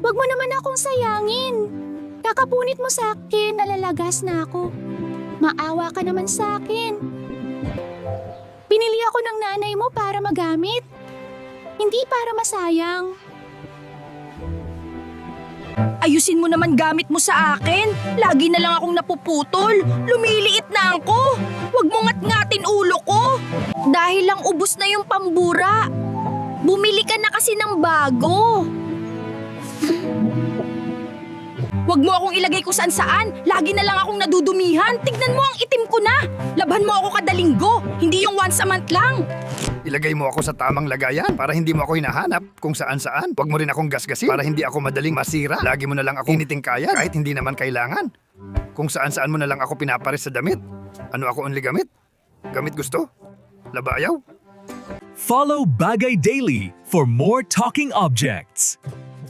Huwag mo naman akong sayangin. Kakapunit mo sa akin, nalalagas na ako. Maawa ka naman sa akin. Pinili ako ng nanay mo para magamit. Hindi para masayang. Ayusin mo naman gamit mo sa akin. Lagi na lang akong napuputol. Lumiliit na ako. Huwag mo ngat-ngatin ulo ko. Dahil lang ubos na yung pambura. Bumili ka na kasi ng bago. Huwag mo akong ilagay kung saan-saan. Lagi na lang akong nadudumihan. Tignan mo ang itim ko na. Laban mo ako kada linggo. Hindi yung once a month lang. Ilagay mo ako sa tamang lagayan para hindi mo ako hinahanap kung saan-saan. Huwag mo rin akong gasgasin para hindi ako madaling masira. Lagi mo na lang ako initingkayan kahit hindi naman kailangan. Kung saan-saan mo na lang ako pinapares sa damit. Ano ako only gamit? Gamit gusto? Labayaw? Follow Bagay Daily for more talking objects.